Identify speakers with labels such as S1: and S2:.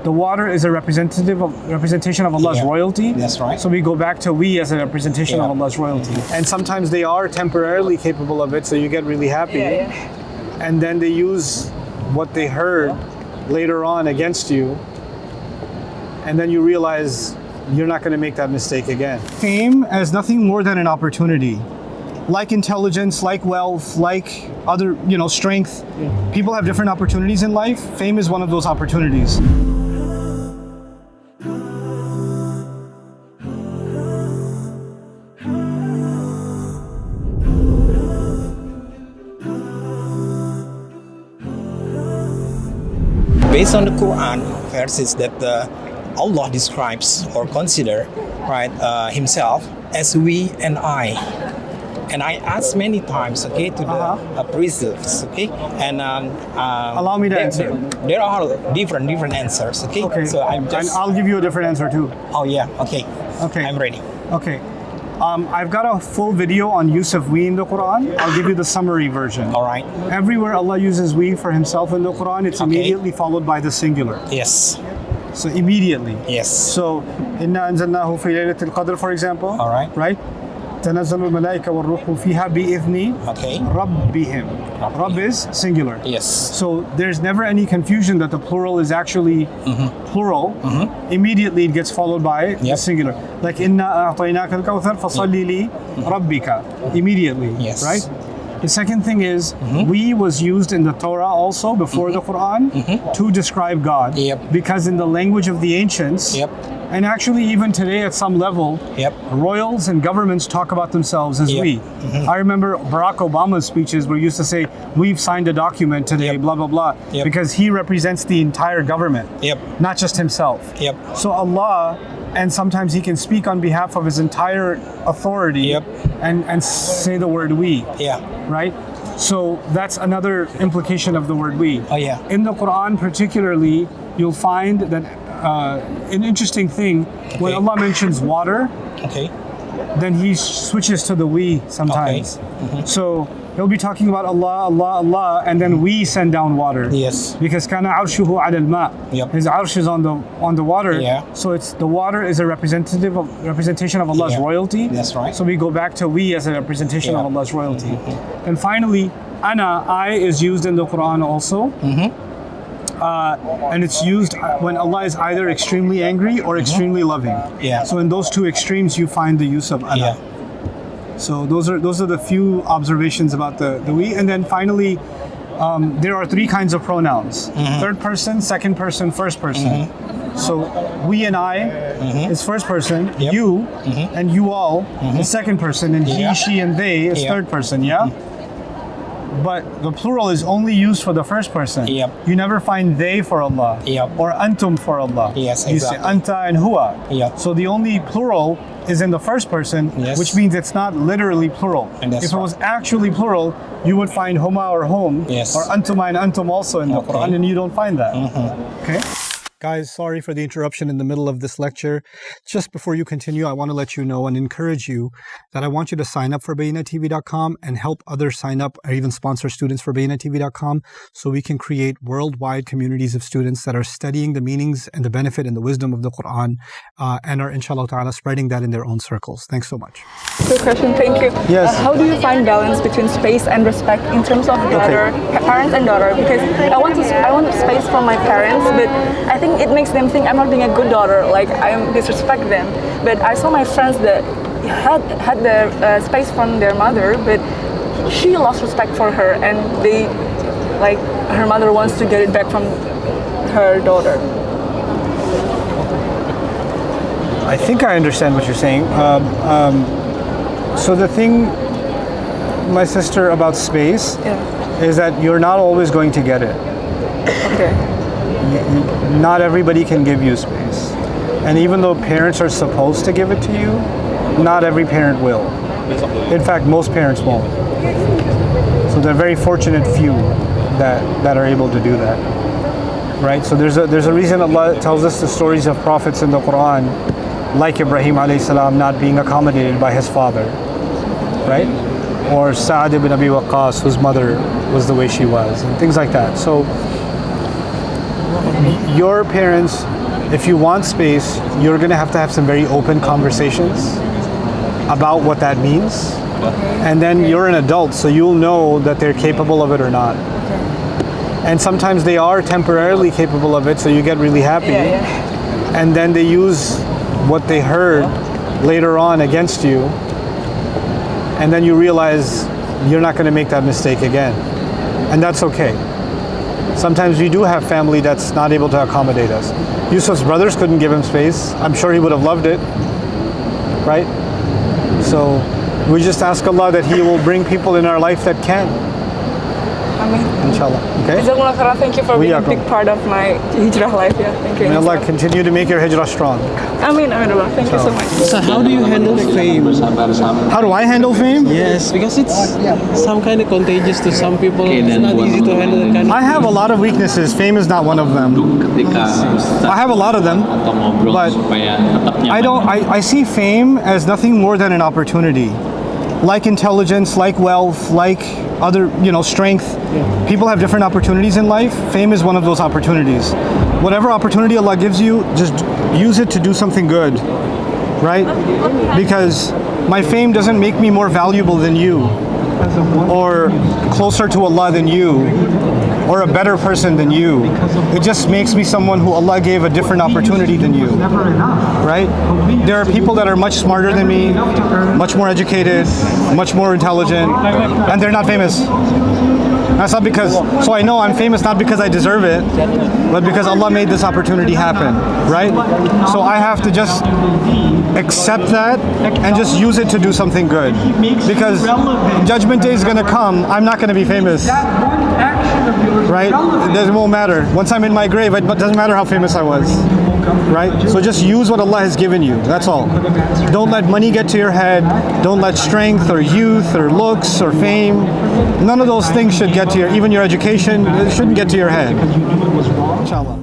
S1: the water is a representation of Allah's royalty.
S2: That's right.
S1: So we go back to we as a representation of Allah's royalty. And sometimes they are temporarily capable of it, so you get really happy. And then they use what they heard later on against you. And then you realize you're not going to make that mistake again. Fame as nothing more than an opportunity. Like intelligence, like wealth, like other, strength. People have different opportunities in life. Fame is one of those opportunities.
S2: Based on the Quran verses that Allah describes or consider himself as we and I. And I asked many times, to the precepts, and
S1: allow me to answer.
S2: There are different answers,
S1: Okay.
S2: So I'm just.
S1: And I'll give you a different answer too.
S2: Oh yeah. Okay.
S1: Okay.
S2: I'm ready.
S1: Okay. I've got a full video on use of we in the Quran. I'll give you the summary version.
S2: All right.
S1: Everywhere Allah uses we for Himself in the Quran, it's immediately followed by the singular.
S2: Yes.
S1: So immediately.
S2: Yes.
S1: So inna anzalnahu fi laylatil qadr, for example.
S2: All right.
S1: Right. تنزل الملائكة والروح فيها بإذن ربهم. Rabb is singular.
S2: Yes.
S1: So there's never any confusion that the plural is actually plural. Immediately it gets followed by the singular. Like إنا أعطيناك الكوثر فصل لي ربك. Immediately.
S2: Yes.
S1: Right. The second thing is, we was used in the Torah also before the Quran to describe God.
S2: Yep.
S1: Because in the language of the ancients, and actually even today at some level, royals and governments talk about themselves as we. I remember Barack Obama's speeches where he used to say, we've signed a document today, blah, blah, blah, because he represents the entire government, not just himself. So Allah, and sometimes he can speak on behalf of his entire authority and say the word we. Right? So that's another implication of the word we. In the Quran particularly, you'll find that an interesting thing, when Allah mentions water, then he switches to the we sometimes. So he'll be talking about Allah, Allah, Allah, and then we send down water.
S2: Yes.
S1: Because kana arshuhu ala al-ma. His arsh is on the water. So it's the water is a representation of Allah's royalty.
S2: That's right.
S1: So we go back to we as a representation of Allah's royalty. And finally, ana, I, is used in the Quran also. And it's used when Allah is either extremely angry or extremely loving. So in those two extremes, you find the use of ana. So those are the few observations about the we. And then finally, there are three kinds of pronouns: third person, second person, first person. So we and I is first person, you and you all is second person, and he, she, and they is third person. But the plural is only used for the first person. You never find they for Allah or antum for Allah. You say anta and huwa. So the only plural is in the first person, which means it's not literally plural. If it was actually plural, you would find huma or home or antuma and antum also in the Quran, and you don't find that. Okay. Guys, sorry for the interruption in the middle of this lecture. Just before you continue, I want to let you know and encourage you that I want you to sign up for BayyinaTV.com and help others sign up or even sponsor students for BayyinaTV.com so we can create worldwide communities of students that are studying the meanings and the benefit and the wisdom of the Quran and are, inshallah ta'ala, spreading that in their own circles. Thanks so much.
S3: Quick question, thank you.
S1: Yes.
S3: How do you find balance between space and respect in terms of daughter, parents and daughter? Because I want space from my parents, but I think it makes them think I'm not being a good daughter, like I disrespect them. But I saw my friends that had the space from their mother, but she lost respect for her, and her mother wants to get it back from her daughter.
S1: I think I understand what you're saying. So the thing, my sister, about space is that you're not always going to get it. Not everybody can give you space. And even though parents are supposed to give it to you, not every parent will. In fact, most parents won't. So they're very fortunate few that are able to do that. Right? So there's a reason Allah tells us the stories of prophets in the Quran, like Ibrahim alayhi salam not being accommodated by his father. Right? Or Sa'ad ibn Abi Waqqas, whose mother was the way she was, and things like that. So your parents, if you want space, you're gonna have to have some very open conversations about what that means. And then you're an adult, so you'll know that they're capable of it or not. And sometimes they are temporarily capable of it, so you get really happy. And then they use what they heard later on against you. And then you realize you're not gonna make that mistake again. And that's okay. Sometimes we do have family that's not able to accommodate us. Yusuf's brothers couldn't give him space. I'm sure he would have loved it, right? So we just ask Allah that He will bring people in our life that can.
S3: Amin.
S1: Inshallah. Okay?
S3: Jazakumullah khairan. Thank you for being a big part of my hijrah life. Yeah, thank you.
S1: May Allah continue to make your hijrah strong.
S3: Amin, amin, Allah. Thank you so much.
S4: So how do you handle fame?
S1: How do I handle fame?
S4: Yes, because it's some kind of contagious to some people. It's not easy to handle that kind of
S1: I have a lot of weaknesses. Fame is not one of them. I have a lot of them, but I see fame as nothing more than an opportunity. Like intelligence, like wealth, like other, strength. People have different opportunities in life. Fame is one of those opportunities. Whatever opportunity Allah gives you, just use it to do something good, right? Because my fame doesn't make me more valuable than you, or closer to Allah than you, or a better person than you. It just makes me someone who Allah gave a different opportunity than you, right? There are people that are much smarter than me, much more educated, much more intelligent, and they're not famous. That's not because, so I know I'm famous not because I deserve it, but because Allah made this opportunity happen, right? So I have to just accept that and just use it to do something good. Because Judgment Day is going to come, I'm not going to be famous, right? It won't matter. Once I'm in my grave, it doesn't matter how famous I was, right? So just use what Allah has given you, that's all. Don't let money get to your head. Don't let strength or youth or looks or fame, none of those things should get to even your education, it shouldn't get to your head. Inshallah.